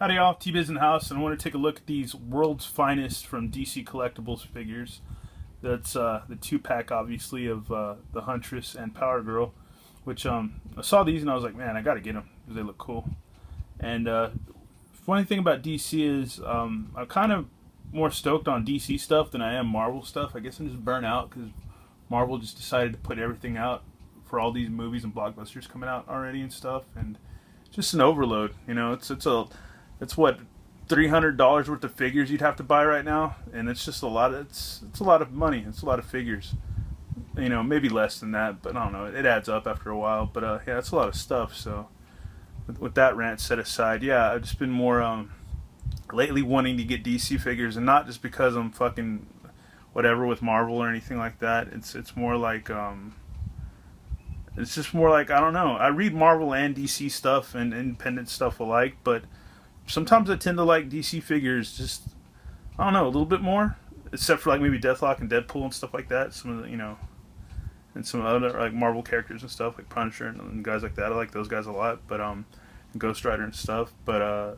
Howdy y'all, T-Biz in the house, and I want to take a look at these World's Finest from DC Collectibles figures. That's the 2-pack, obviously, of the Huntress and Power Girl, which I saw these and I was like, man, I gotta get them because they look cool. And funny thing about DC is I'm kind of more stoked on DC stuff than I am Marvel stuff. I guess I'm just burnt out because Marvel just decided to put everything out for all these movies and blockbusters coming out already and stuff, and just an overload. You know, it's what, $300 worth of figures you'd have to buy right now, and it's just a lot of it's a lot of money. It's a lot of figures. You know, maybe less than that, but I don't know. It adds up after a while. But yeah, it's a lot of stuff. So with that rant set aside, yeah, I've just been more lately wanting to get DC figures, and not just because I'm fucking whatever with Marvel or anything like that. It's more like it's just more like, I don't know. I read Marvel and DC stuff and independent stuff alike, but sometimes I tend to like DC figures just, I don't know, a little bit more, except for like maybe Deathlock and Deadpool and stuff like that. Some of the, you know, and some other like Marvel characters and stuff like Punisher and guys like that. I like those guys a lot, but and Ghost Rider and stuff. But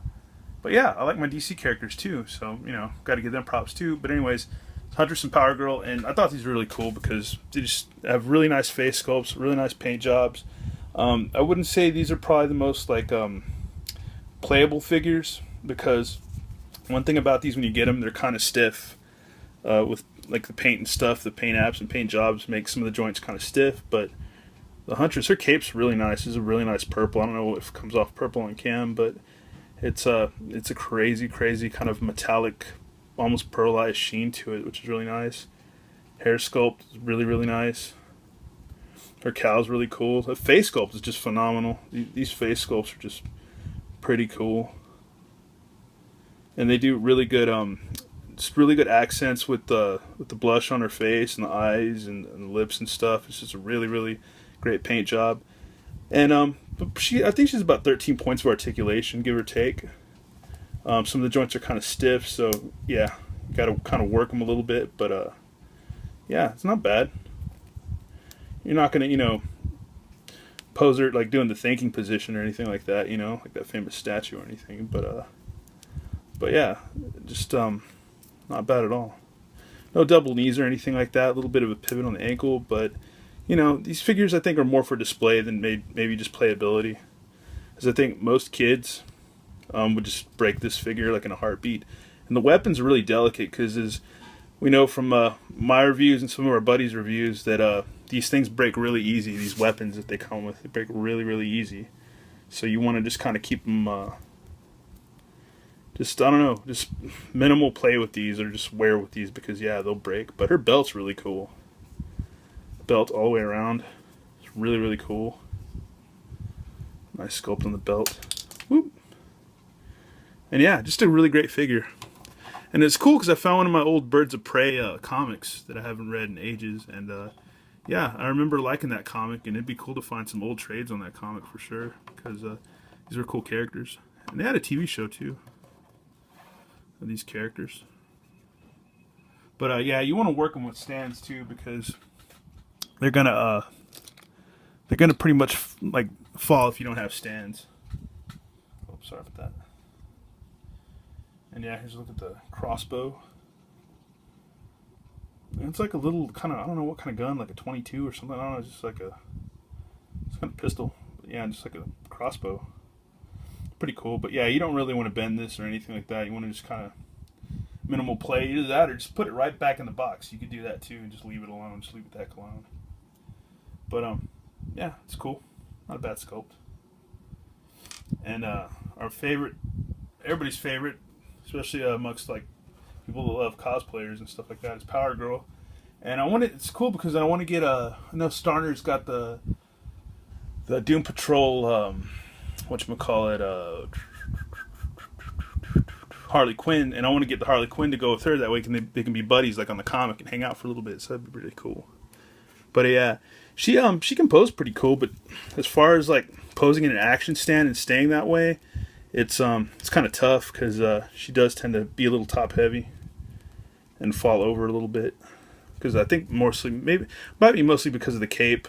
yeah, I like my DC characters too. So, you know, got to give them props too. But anyways, Huntress and Power Girl, and I thought these were really cool because they just have really nice face sculpts, really nice paint jobs. I wouldn't say these are probably the most like playable figures, because one thing about these, when you get them, they're kind of stiff with like the paint and stuff. The paint apps and paint jobs make some of the joints kind of stiff, but the Huntress, her cape's really nice. It's a really nice purple. I don't know if it comes off purple on cam, but it's a crazy kind of metallic, almost pearlized sheen to it, which is really nice. Hair sculpt is really nice. Her cow's really cool. The face sculpt is just phenomenal. These face sculpts are just pretty cool, and they do really good just really good accents with the blush on her face and the eyes and the lips and stuff. It's just a really great paint job. And I think she's about 13 points of articulation, give or take. Some of the joints are kind of stiff, so yeah, you got to kind of work them a little bit, but yeah, it's not bad. You're not gonna, you know, pose her like doing the thinking position or anything like that, you know, like that famous statue or anything, but yeah, just not bad at all. No double knees or anything like that. A little bit of a pivot on the ankle, but you know, these figures I think are more for display than maybe just playability, because I think most kids would just break this figure like in a heartbeat. And the weapons are really delicate, because as we know from my reviews and some of our buddies' reviews, that these things break really easy. These weapons that they come with, they break really easy. So you want to just kind of keep them, just, I don't know, just minimal play with these, or just wear with these, because yeah, they'll break. But her belt's really cool. Belt all the way around. It's really cool. Nice sculpt on the belt. Whoop. And yeah, just a really great figure. And it's cool because I found one of my old Birds of Prey comics that I haven't read in ages, and yeah, I remember liking that comic, and it'd be cool to find some old trades on that comic for sure, because these are cool characters. And they had a TV show too of these characters. But yeah, you want to work them with stands too, because they're gonna pretty much like fall if you don't have stands. Oh, sorry about that. And yeah, here's a look at the crossbow. And it's like a little kind of, I don't know what kind of gun, like a 22 or something. I don't know, it's just like it's kind of pistol. But yeah, just like a crossbow. Pretty cool. But yeah, you don't really want to bend this or anything like that. You want to just kind of minimal play. Either that or just put it right back in the box. You could do that too and just leave it alone. Just leave it the heck alone. But yeah, it's cool. Not a bad sculpt. And our favorite, everybody's favorite, especially amongst like people that love cosplayers and stuff like that, is Power Girl. And it's cool because I want to get I know Starner's got the Doom Patrol, whatchamacallit, Harley Quinn, and I want to get the Harley Quinn to go with her. That way they can be buddies like on the comic and hang out for a little bit. So that'd be really cool. But yeah, she can pose pretty cool, but as far as like posing in an action stand and staying that way, it's kind of tough, because she does tend to be a little top heavy and fall over a little bit, because I think might be mostly because of the cape,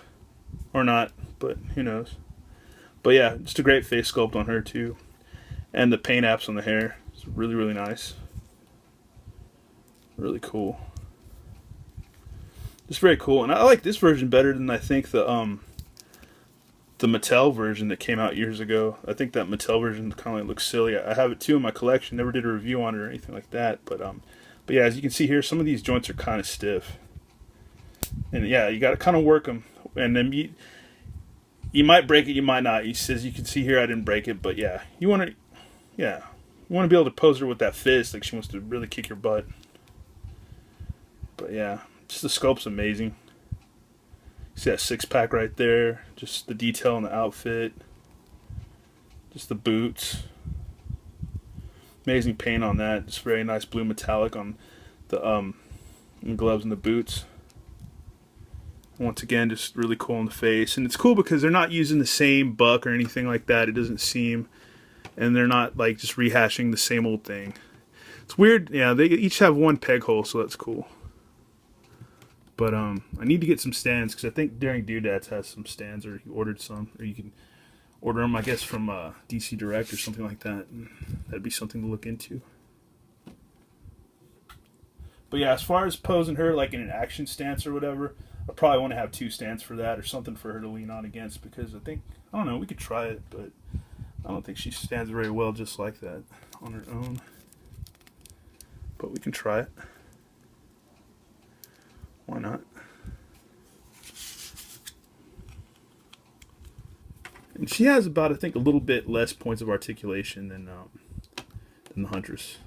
or not, but who knows. But yeah, just a great face sculpt on her too. And the paint apps on the hair. It's really, really nice. Really cool. Just very cool. And I like this version better than I think the Mattel version that came out years ago. I think that Mattel version kind of looks silly. I have it too in my collection. Never did a review on it or anything like that. But yeah, as you can see here, some of these joints are kind of stiff. And yeah, you got to kind of work them. And then you might break it, you might not. He says you can see here I didn't break it, but yeah, you want to be able to pose her with that fist like she wants to really kick your butt. But yeah, just the sculpt's amazing. See that six-pack right there? Just the detail in the outfit. Just the boots. Amazing paint on that. Just very nice blue metallic on the gloves and the boots. Once again, just really cool in the face. And it's cool because they're not using the same buck or anything like that. It doesn't seem. And they're not like just rehashing the same old thing. It's weird. Yeah, they each have one peg hole, so that's cool. But I need to get some stands because I think Daring Doodads has some stands, or he ordered some, or you can order them, I guess, from DC Direct or something like that. And that'd be something to look into. But yeah, as far as posing her like in an action stance or whatever, I probably want to have two stands for that or something for her to lean on against, because I don't know, we could try it, but I don't think she stands very well just like that on her own. But we can try it. Why not? And she has about, I think, a little bit less points of articulation than the Huntress.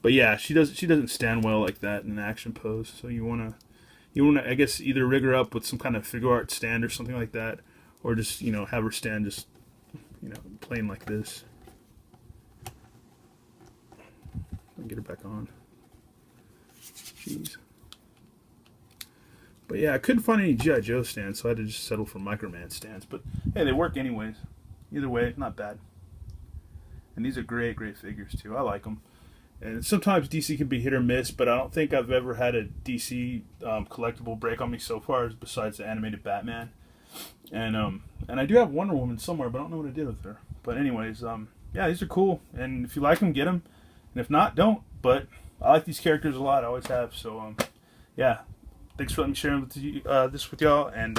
But yeah, she doesn't stand well like that in an action pose. So you wanna I guess either rig her up with some kind of figure art stand or something like that, or just have her stand just plain like this. Get her back on. Jeez. But yeah, I couldn't find any G.I. Joe stands, so I had to just settle for Microman stands. But hey, they work anyways. Either way, not bad. And these are great, great figures too. I like them. And sometimes DC can be hit or miss, but I don't think I've ever had a DC collectible break on me so far, besides the animated Batman. And I do have Wonder Woman somewhere, but I don't know what I did with her. But anyways, yeah, these are cool. And if you like them, get them. And if not, don't. But I like these characters a lot. I always have. So, yeah. Thanks for letting me share this with y'all. And,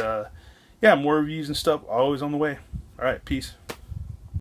yeah, more reviews and stuff always on the way. All right, peace.